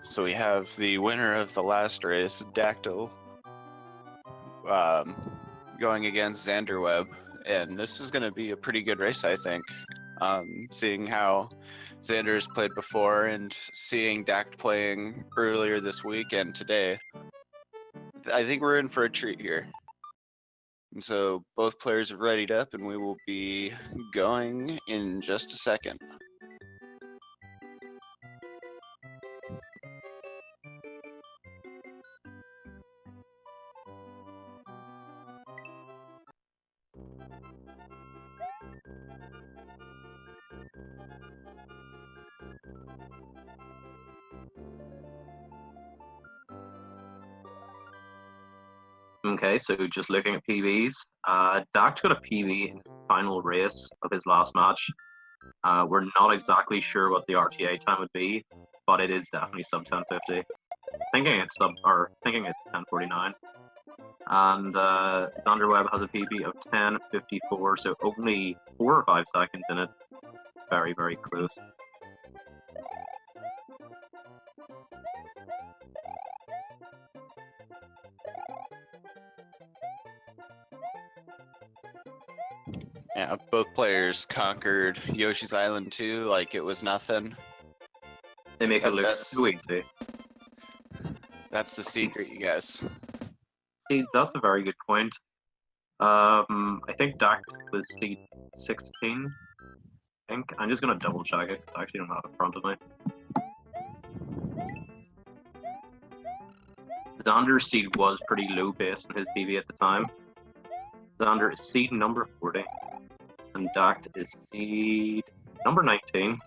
So we have the winner of the last race, Dactyly, going against XanderWebb, and this is going to be a pretty good race, I think. Seeing how Xander has played before and seeing Dact playing earlier this week and today, I think we're in for a treat here. And so both players are readied up, and we will be going in just a second. Okay, so just looking at PBs, Dact got a PB in his final race of his last match. We're not exactly sure what the RTA time would be, but it is definitely sub 1050. Thinking it's 1049. And XanderWebb has a PB of 1054, so only 4 or 5 seconds in it. Very, very close. Yeah, both players conquered Yoshi's Island 2 like it was nothing. They make it look so easy. That's the secret, you guys. See, that's a very good point. I think Dact was seed 16. I think I'm just gonna double check it. I actually don't have it in front of me. Xander's seed was pretty low based on his PV at the time. Xander is seed number 40, and Dact is seed number 19.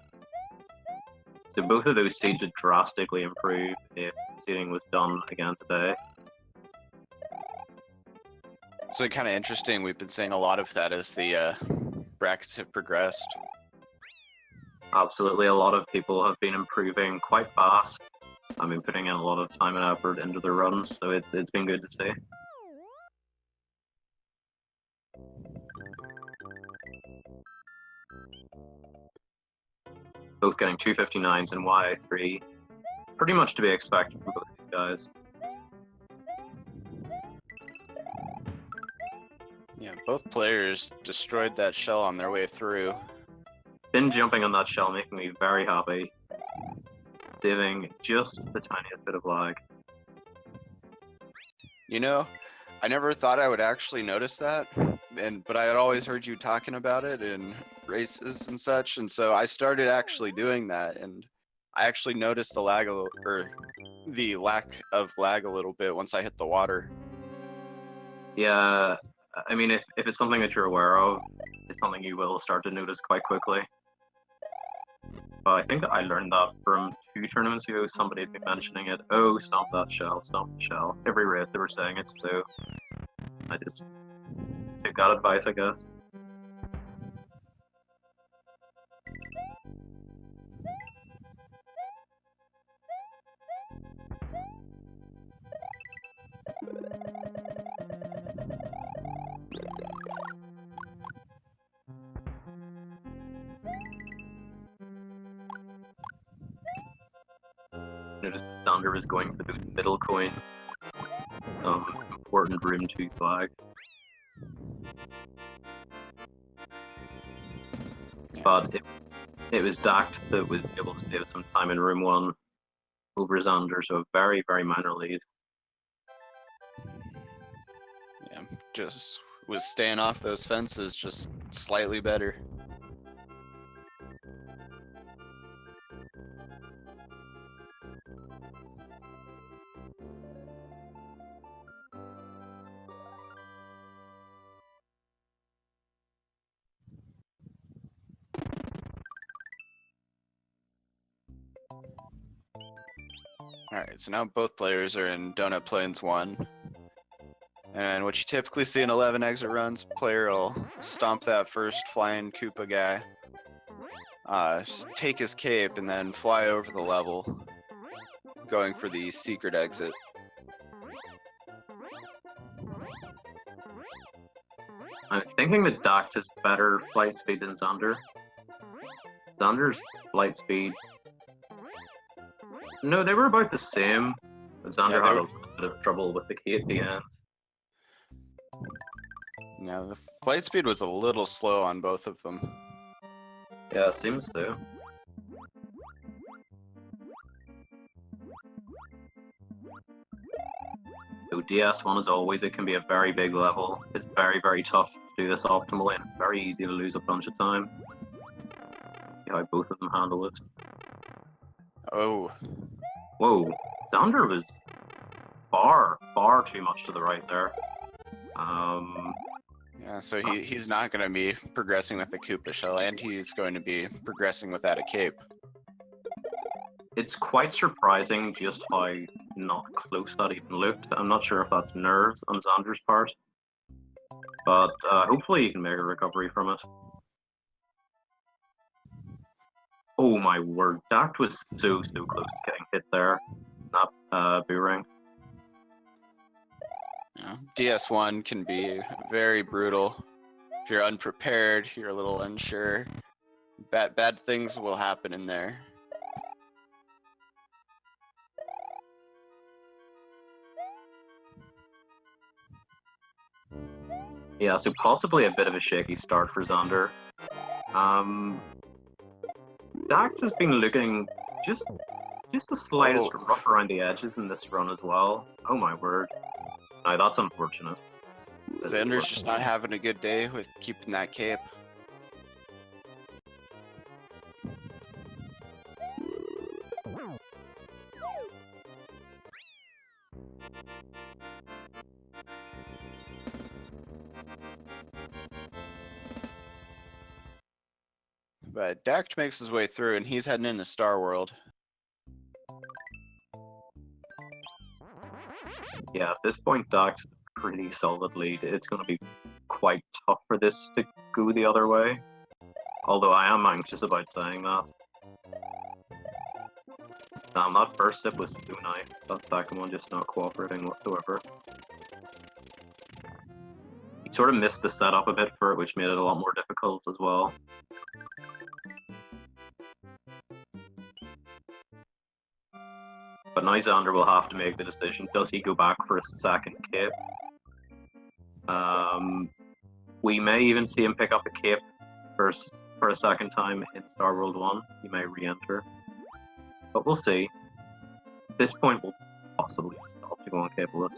So both of those seeds would drastically improve if seeding was done again today. So kind of interesting. We've been seeing a lot of that as the brackets have progressed. Absolutely, a lot of people have been improving quite fast. I've been putting in a lot of time and effort into their runs, so it's been good to see. Both getting 259s in YI3. Pretty much to be expected from both these guys. Yeah, both players destroyed that shell on their way through. Been jumping on that shell making me very happy. Saving just the tiniest bit of lag. You know, I never thought I would actually notice that, but I had always heard you talking about it in races and such, and so I started actually doing that, and I actually noticed the lag or the lack of lag a little bit once I hit the water. Yeah, I mean, if it's something that you're aware of, it's something you will start to notice quite quickly. I think I learned that from 2 tournaments ago. Somebody had been mentioning it. Oh, stomp that shell, stomp the shell. Every race they were saying it, so I just took that advice, I guess. Notice Xander is going for the middle coin. Important room 2 flag. Yeah. But it was Dact that was able to save some time in room 1 over Xander, so a very, very minor lead. Yeah, just was staying off those fences just slightly better. Alright, so now both players are in Donut Plains 1. And what you typically see in 11 exit runs, player will stomp that first flying Koopa guy, take his cape, and then fly over the level, going for the secret exit. I'm thinking that Dact has better flight speed than Xander. Xander's flight speed No, they were about the same. Xander Yeah, had a bit of trouble with the key at the end. yeah, the flight speed was a little slow on both of them. Yeah, it seems so. So DS1, as always, it can be a very big level. It's very, very tough to do this optimally and very easy to lose a bunch of time. See how both of them handle it. Oh, Whoa, Xander was far, far too much to the right there. yeah, so he's not going to be progressing with the Koopa Shell, and he's going to be progressing without a cape. It's quite surprising just how not close that even looked. I'm not sure if that's nerves on Xander's part, but hopefully he can make a recovery from it. Oh my word, Dact was so close to getting hit there. That boomerang. Yeah. DS1 can be very brutal. If you're unprepared, you're a little unsure. Bad things will happen in there. Yeah, so possibly a bit of a shaky start for Xander. Dact has been looking just the slightest rough around the edges in this run as well. Oh my word. Now that's unfortunate. Xander's just not having a good day with keeping that cape. But Dact makes his way through, and he's heading into Star World. Yeah, at this point, Dact's a pretty solid lead. It's going to be quite tough for this to go the other way. Although I am anxious about saying that. Damn, that first sip was so nice. That second one just not cooperating whatsoever. He sort of missed the setup a bit for it, which made it a lot more difficult as well. But now Xander will have to make the decision. Does he go back for a second cape? We may even see him pick up a cape for a second time in Star World 1. He may re-enter. But we'll see. At this point, we'll possibly stop to go on capeless.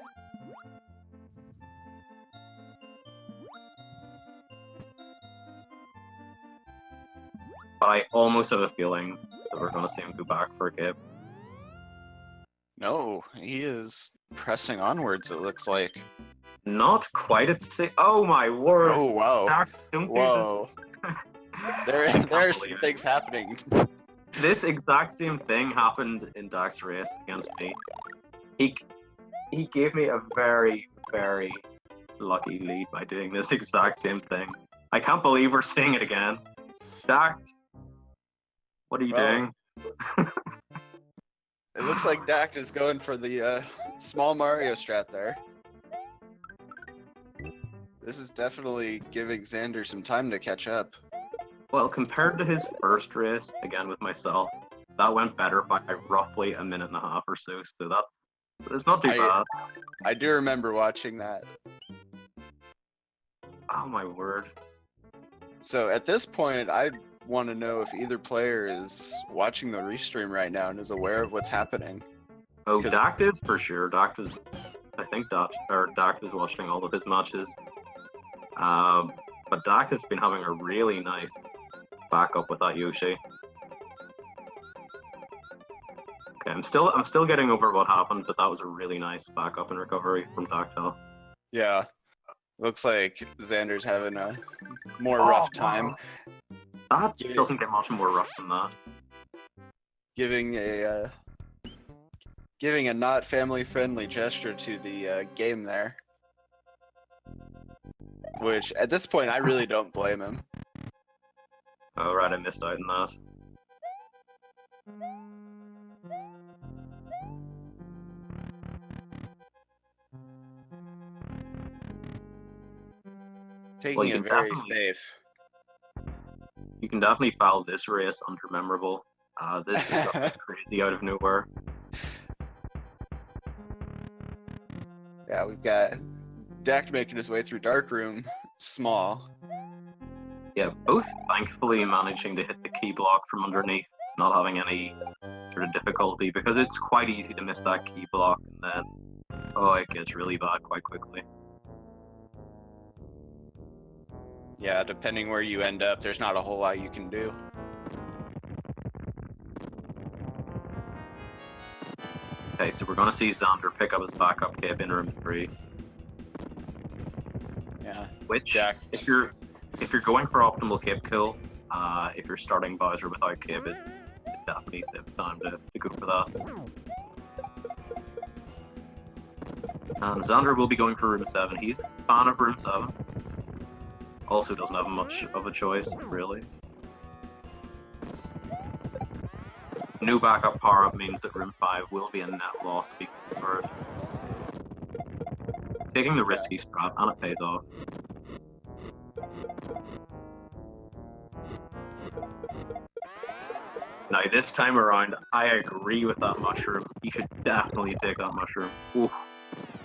But I almost have a feeling that we're going to see him go back for a cape. No, he is pressing onwards, it looks like. Not quite at the oh my word! Oh, wow. Dact, don't Whoa. do There this. are some things happening. This exact same thing happened in Dact's race against me. He gave me a very, very lucky lead by doing this exact same thing. I can't believe we're seeing it again. Dact, what are you doing? It looks like Dact is going for the small Mario strat there. This is definitely giving Xander some time to catch up. Well, compared to his first race, again with myself, that went better by roughly a minute and a half or so, so it's not too bad. I do remember watching that. Oh my word. So at this point, I want to know if either player is watching the restream right now and is aware of what's happening. Oh, Dact is for sure. I think Dact is watching all of his matches. But Dact has been having a really nice backup with that Yoshi. Okay, I'm still getting over what happened, but that was a really nice backup and recovery from Dactyly. Yeah. Looks like Xander's having a more rough time. Wow. That doesn't get much more rough than that. Giving a not family-friendly gesture to the game there. Which, at this point, I really don't blame him. Oh, right, I missed out on that. Taking it very safe. You can definitely file this race under memorable. This just got crazy out of nowhere. Yeah, we've got Dact making his way through Dark Room, small. Yeah, both thankfully managing to hit the key block from underneath, not having any sort of difficulty, because it's quite easy to miss that key block, and then, oh, it gets really bad quite quickly. Yeah, depending where you end up, there's not a whole lot you can do. Okay, so we're going to see Xander pick up his backup cape in room 3. Yeah. Which, Dact. if you're going for optimal cape kill, if you're starting Bowser without cape, it definitely saves time to go for that. And Xander will be going for room 7. He's a fan of room 7. Also doesn't have much of a choice, really. No backup power-up means that room 5 will be a net loss if he goes for it. Taking the risky strat, and it pays off. Now, this time around, I agree with that mushroom. You should definitely take that mushroom. Oof.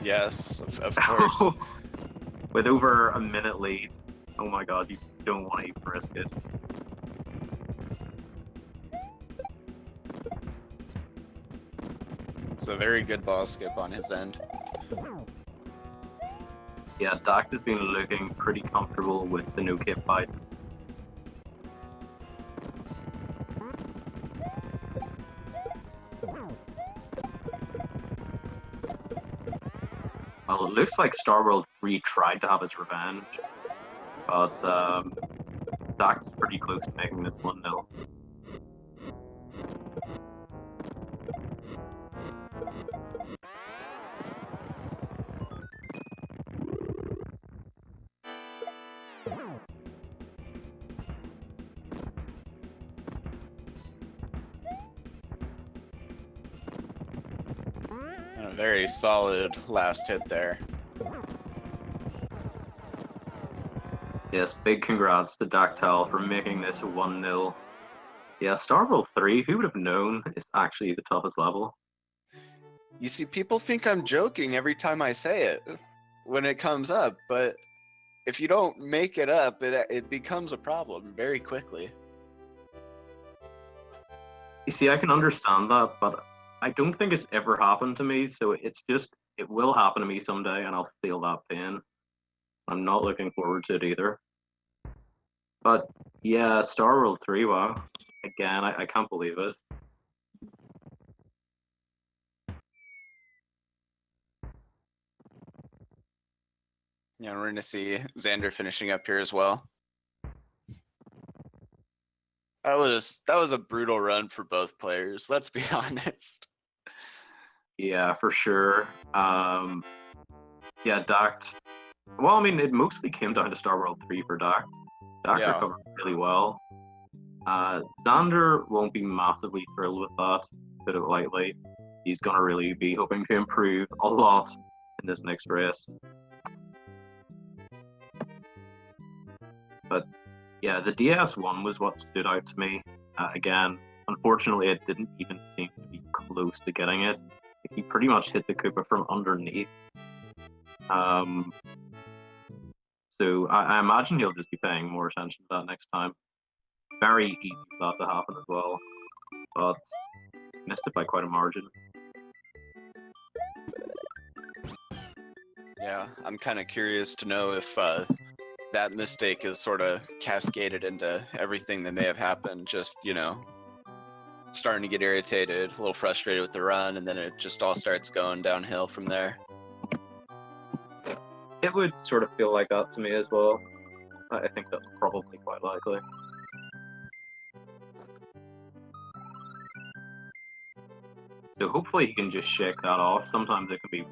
Yes, of course. With over a minute lead, oh my god, you don't want to even risk it. It's a very good ball skip on his end. Yeah, Dact has been looking pretty comfortable with the no-cape fights. Well, it looks like StarWorld3 tried to have its revenge, but Dact's pretty close to making this 1-0. And a very solid last hit there. Yes, big congrats to Dactyly for making this a 1-0. Yeah, StarWorld3, who would have known, is actually the toughest level. You see, people think I'm joking every time I say it when it comes up, but if you don't make it up, it becomes a problem very quickly. You see, I can understand that, but I don't think it's ever happened to me, so it's just, it will happen to me someday, and I'll feel that pain. I'm not looking forward to it either. But yeah, StarWorld3, wow. Again, I can't believe it. Yeah, we're gonna see Xander finishing up here as well. That was a brutal run for both players, let's be honest. Yeah, for sure. Yeah, Dact. Well, I mean, it mostly came down to StarWorld3 for Dact. Dact Yeah. recovered really well. Xander won't be massively thrilled with that, to put it lightly. He's going to really be hoping to improve a lot in this next race. But yeah, the DS1 was what stood out to me. Again, unfortunately, it didn't even seem to be close to getting it. He pretty much hit the Koopa from underneath. So I imagine he'll just be paying more attention to that next time. Very easy for that to happen as well, but missed it by quite a margin. Yeah, I'm kind of curious to know if that mistake is sort of cascaded into everything that may have happened. Just, you know, starting to get irritated, a little frustrated with the run, and then it just all starts going downhill from there. It would sort of feel like that to me as well. I think that's probably quite likely. So hopefully he can just shake that off. Sometimes it can be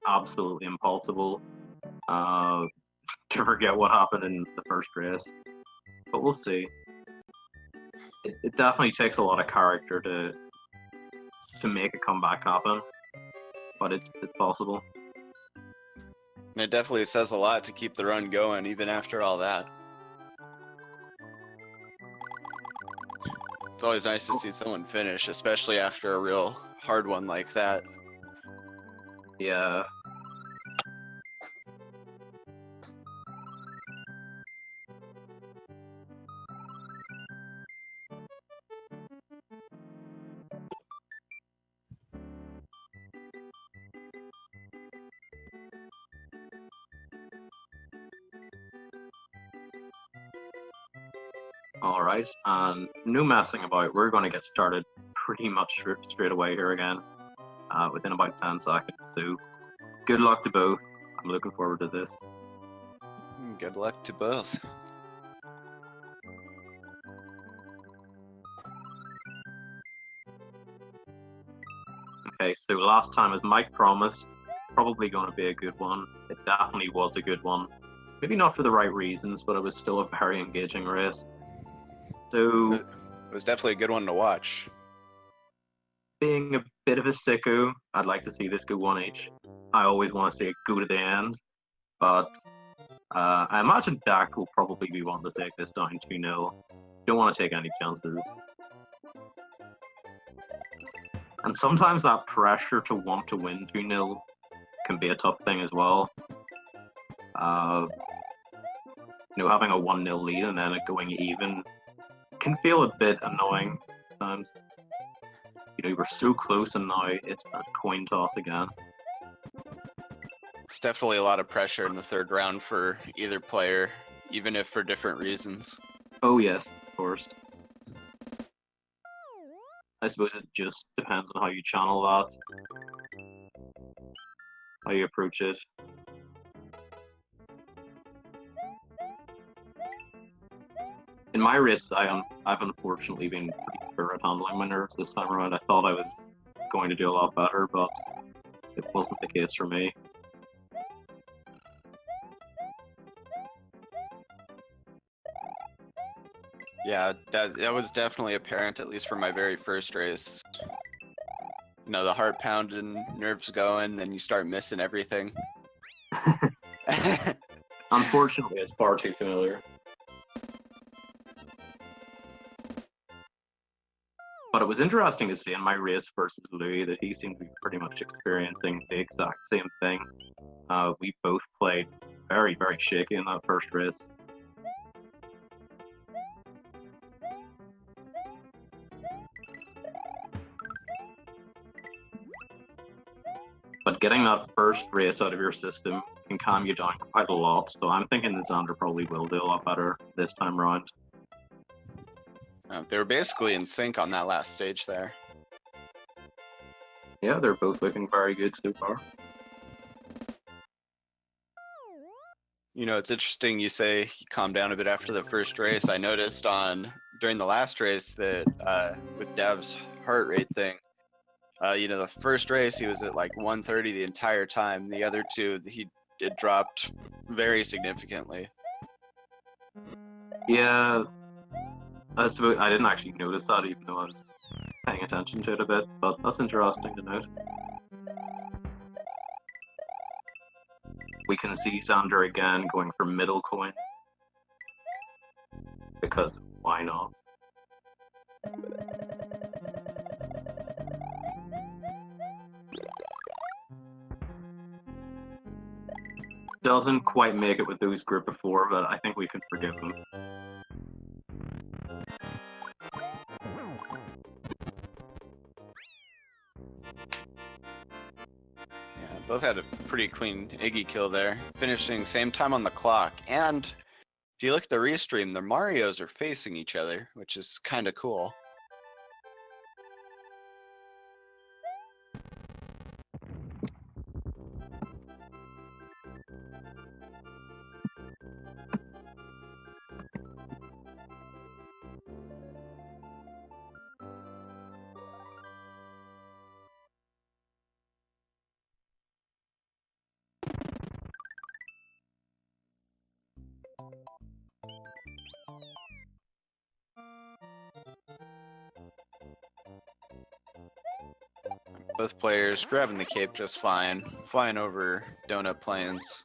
absolutely impossible to forget what happened in the first race. But we'll see. It definitely takes a lot of character to make a comeback happen. But it's possible. And it definitely says a lot to keep the run going, even after all that. It's always nice to see someone finish, especially after a real hard one like that. Yeah. Alright, and no messing about. We're going to get started pretty much straight away here again, within about 10 seconds. So, good luck to both. I'm looking forward to this. Good luck to both. Okay, so last time, as Mike promised, probably going to be a good one. It definitely was a good one. Maybe not for the right reasons, but it was still a very engaging race. So, It was definitely a good one to watch. being a bit of a sicko, I'd like to see this go 1 each. I always want to see it go to the end, but I imagine Dak will probably be wanting to take this down 2-0. Don't want to take any chances. And sometimes that pressure to want to win 2-0 can be a tough thing as well. Having a 1-0 lead and then it going even can feel a bit annoying sometimes. You were so close and now it's a coin toss again. It's definitely a lot of pressure in the third round for either player, even if for different reasons. Oh yes, of course. I suppose it just depends on how you channel that, how you approach it. In my race, I've unfortunately been pretty poor at handling my nerves this time around. I thought I was going to do a lot better, but it wasn't the case for me. Yeah, that was definitely apparent, at least for my very first race. The heart pounding, nerves going, then you start missing everything. Unfortunately, it's far too familiar. But it was interesting to see in my race versus Louis that he seemed to be pretty much experiencing the exact same thing. We both played very, very shaky in that first race. But getting that first race out of your system can calm you down quite a lot, so I'm thinking that Xander probably will do a lot better this time around. They were basically in sync on that last stage there. Yeah, they're both looking very good so far. It's interesting you say you calmed down a bit after the first race. I noticed during the last race that with Dev's heart rate thing, the first race he was at like 130 the entire time. The other two, it dropped very significantly. Yeah, I suppose I didn't actually notice that, even though I was paying attention to it a bit, but that's interesting to note. We can see Xander again going for middle coins, because why not? Doesn't quite make it with those group of 4, but I think we can forgive him. Yeah, both had a pretty clean Iggy kill there, finishing same time on the clock. And if you look at the restream, the Marios are facing each other, which is kind of cool. Both players grabbing the cape just fine, flying over donut plains.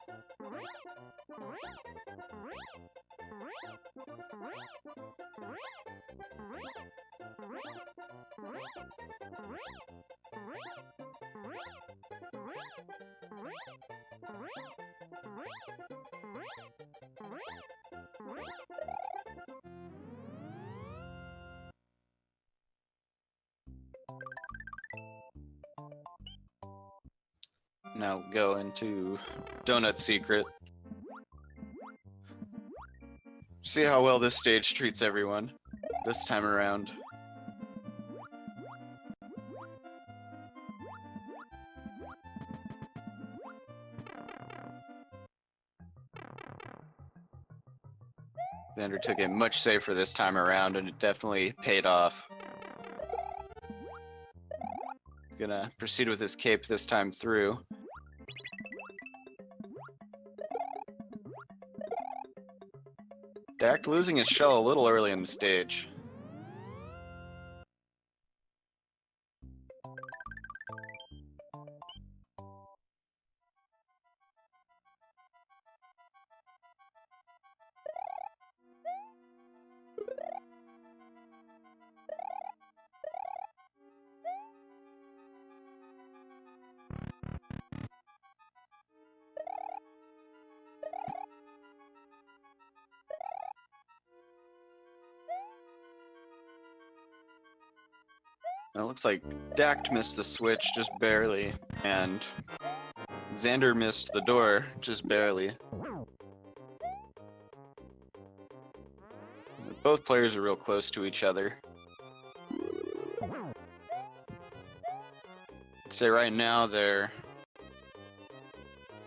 Now go into Donut Secret. See how well this stage treats everyone this time around. Xander took it much safer this time around, and it definitely paid off. Gonna proceed with his cape this time through. Dact losing his shell a little early in the stage. It looks like Dact missed the switch just barely, and Xander missed the door just barely. Both players are real close to each other. I'd say right now they're...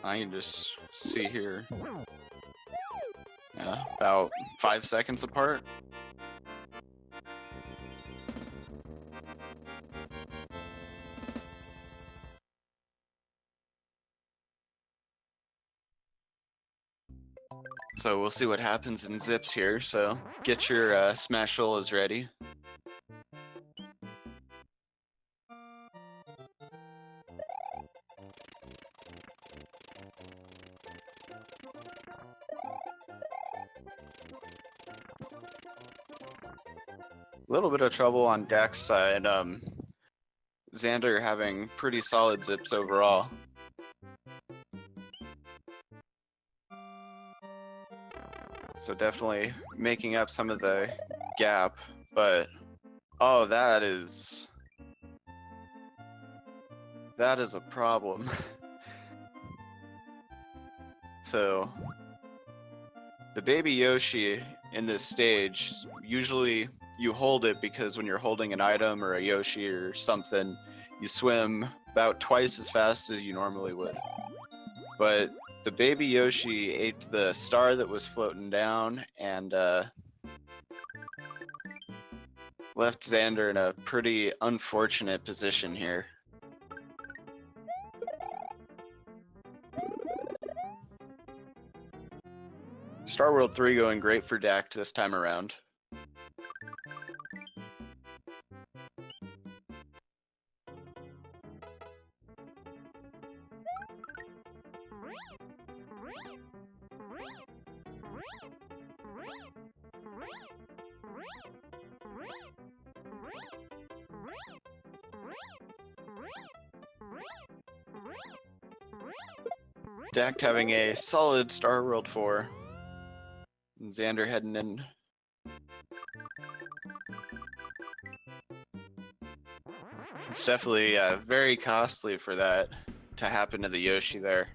I can just see here. Yeah, about 5 seconds apart. So we'll see what happens in Zips here, so get your Smasholas ready. A little bit of trouble on Dact's side. Xander having pretty solid Zips overall. So definitely making up some of the gap, but oh, that is a problem. So the baby Yoshi in this stage, usually you hold it because when you're holding an item or a Yoshi or something, you swim about twice as fast as you normally would. But the baby Yoshi ate the star that was floating down and left Xander in a pretty unfortunate position here. Star World 3 going great for Dact this time around. Dact having a solid Star World 4. And Xander heading in. It's definitely very costly for that to happen to the Yoshi there.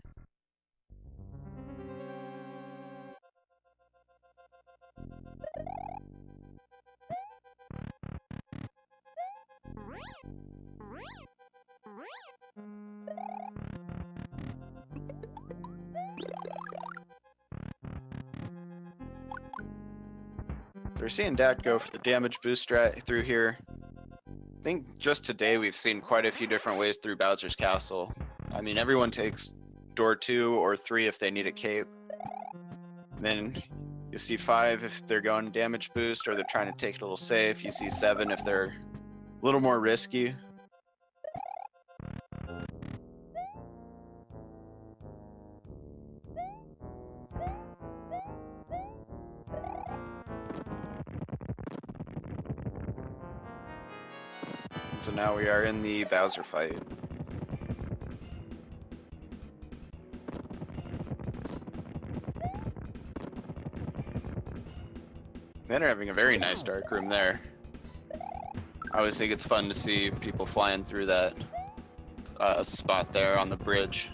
We're seeing Dact go for the damage boost strat through here. I think just today we've seen quite a few different ways through Bowser's Castle. I mean, everyone takes door 2 or 3 if they need a cape. Then you see 5 if they're going damage boost or they're trying to take it a little safe. You see 7 if they're a little more risky. It's a now we are in the Bowser fight. They're having a very nice dark room there. I always think it's fun to see people flying through that spot there on the bridge.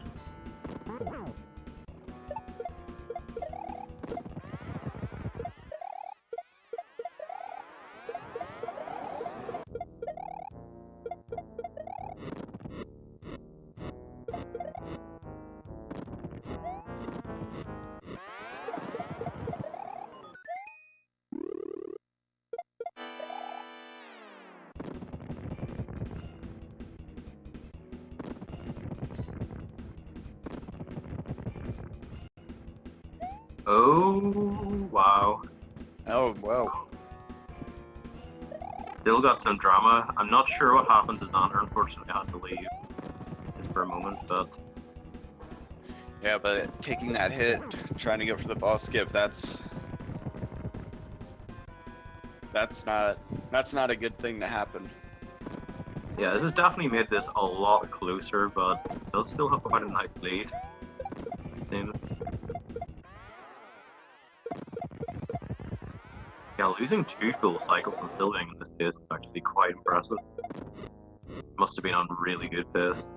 Oh, wow. Oh, whoa. Still got some drama. I'm not sure what happened to Xander. Unfortunately, I had to leave just for a moment, but Yeah, but taking that hit, trying to go for the ball skip, that's not a good thing to happen. yeah, this has definitely made this a lot closer, but they'll still have quite a nice lead. Seems. Yeah, losing 2 full cycles and still being in this pace is actually quite impressive. Must have been on really good pace.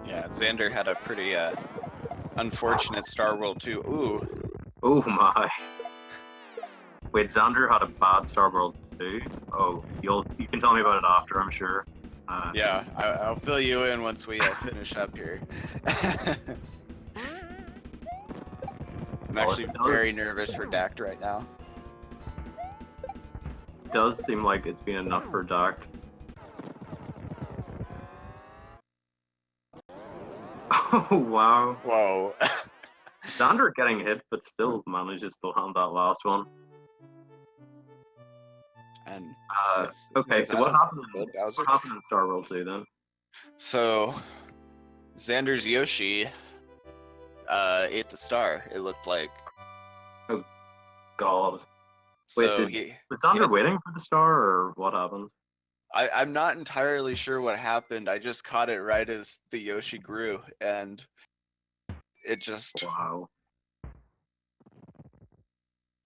Yeah, Xander had a pretty unfortunate Star World too. Ooh. Oh my. Wait, Xander had a bad Star World too? Oh, you can tell me about it after, I'm sure. Yeah, I'll fill you in once we finish up here. I'm actually very nervous for Dact right now. It does seem like it's been enough for Dact. Oh wow. Whoa. Xander getting hit, but still manages to hand that last one. And okay, so what happened in Star World 2 then? So Xander's Yoshi ate the star, it looked like. Oh god. So wait, was Xander waiting for the star or what happened? I'm not entirely sure what happened. I just caught it right as the Yoshi grew, and it just... Wow.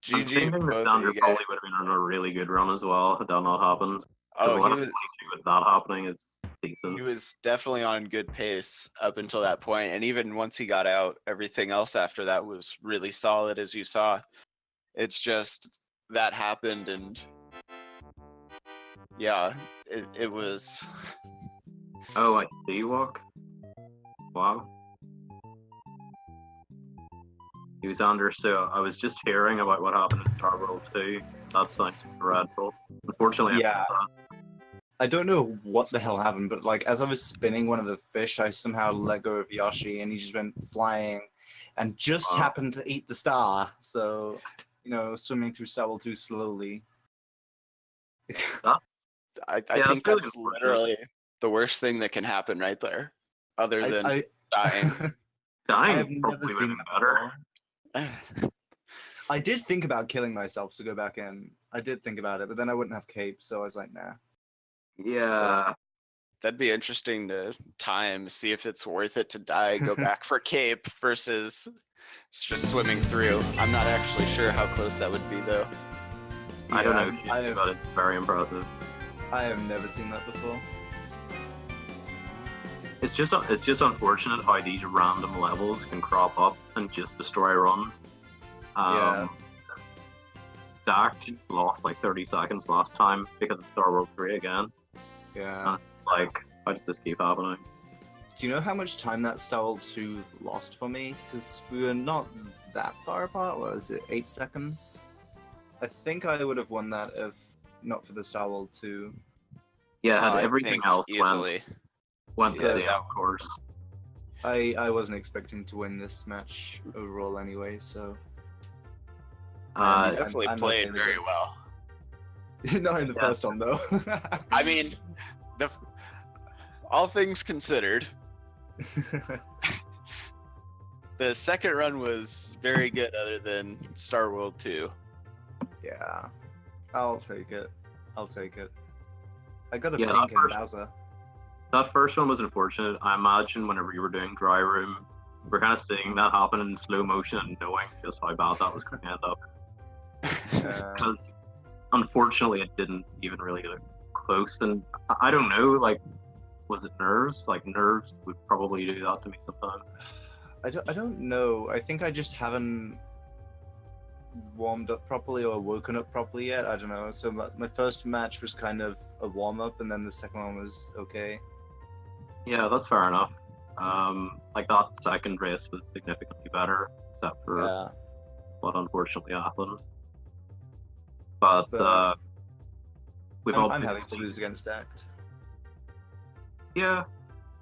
GG. I'm thinking that Xander probably would have been on a really good run as well had that not happened. Oh, he was... with that happening is decent. He was definitely on good pace up until that point, and even once he got out, everything else after that was really solid, as you saw. It's just that happened, and yeah, it was... Oh, I see, walk. Wow. He was under, so I was just hearing about what happened in Star World 2. That sounds dreadful. Unfortunately, yeah. I don't know what the hell happened, but like as I was spinning one of the fish, I somehow let go of Yoshi, and he just went flying, and just happened to eat the star. So, you know, swimming through Star World 2 slowly. I think that's literally the worst thing that can happen right there, other than dying. I have never seen that better. I did think about killing myself to go back in. I did think about it, but then I wouldn't have cape, so I was like, nah. Yeah. That'd be interesting to time, see if it's worth it to die, go back for cape versus just swimming through. I'm not actually sure how close that would be, though. I don't know, but it's very impressive. I have never seen that before. It's just unfortunate how these random levels can crop up and just destroy runs. Dact lost like 30 seconds last time because of Star World 3 again. Yeah. And it's like, how does this keep happening? Do you know how much time that Star World 2 lost for me? Because we were not that far apart. What was it, 8 seconds? I think I would have won that if not for the Star World 2. Yeah, had everything else easily went the same, of course. I wasn't expecting to win this match overall anyway, so... you definitely played very well. Not in the first one, though. I mean, all things considered, the second run was very good other than Star World 2. Yeah. I'll take it. I got a Yeah, pink that in first- Bowser. That first one was unfortunate. I imagine whenever you were doing Dry Room, we're kind of seeing that happen in slow motion and knowing just how bad that was going to end up. Because unfortunately, it didn't even really look close. And I don't know, like, was it nerves? Like, nerves would probably do that to me sometimes. I don't know. I think I just haven't warmed up properly or woken up properly yet. I don't know. So my first match was kind of a warm up, and then the second one was okay. Yeah, that's fair enough. Like that second race was significantly better, except for Yeah. what unfortunately happened. But But we've I'm happy to obviously, lose against Dact. yeah.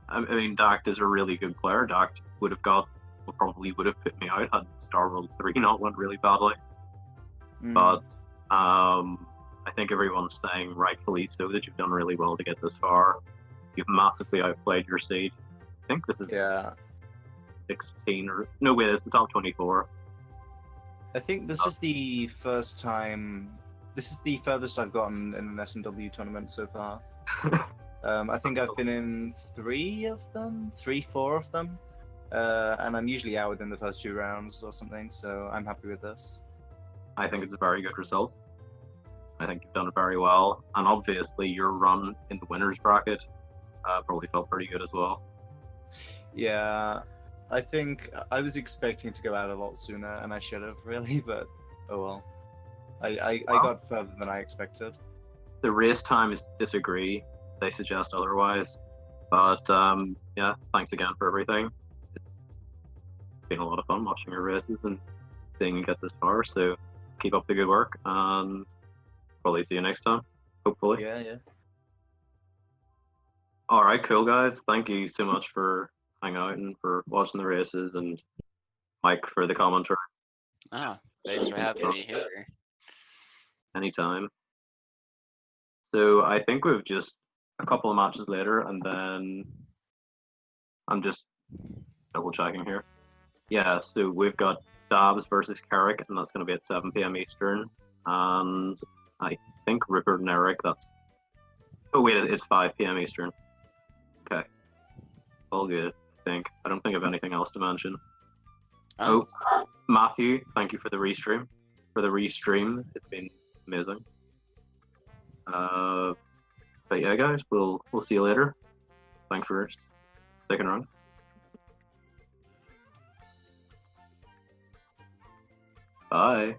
I mean, Dact is a really good player. Dact probably would have put me out had Star World 3 not went really badly. But I think everyone's saying rightfully so that you've done really well to get this far. You've massively outplayed your seed. I think this is Yeah. 16 or no wait, it's the top 24. I think this is the first time. This is the furthest I've gotten in an S&W tournament so far. I think I've been in 4 of them, and I'm usually out within the first 2 rounds or something. So I'm happy with this. I think it's a very good result. I think you've done it very well, and obviously your run in the winners bracket probably felt pretty good as well. Yeah, I think I was expecting to go out a lot sooner, and I should have really, but oh well. I got further than I expected. The race times disagree; they suggest otherwise. But yeah, thanks again for everything. It's been a lot of fun watching your races and seeing you get this far. So keep up the good work, and probably see you next time. Hopefully. Yeah. All right, cool guys. Thank you so much for hanging out and for watching the races, and Mike for the commentary. Thanks for having me here. Anytime. So I think we've just a couple of matches later, and then I'm just double checking here. Yeah, so we've got Dabs versus Carrick, and that's going to be at 7 p.m. Eastern. And I think Rupert and Eric, that's. Oh, wait, it's 5 p.m. Eastern. Okay. All good, I think. I don't think of anything else to mention. Oh, Matthew, thank you for the restream. For the restreams, it's been amazing. But yeah, guys, we'll see you later. Thanks for sticking around. Bye.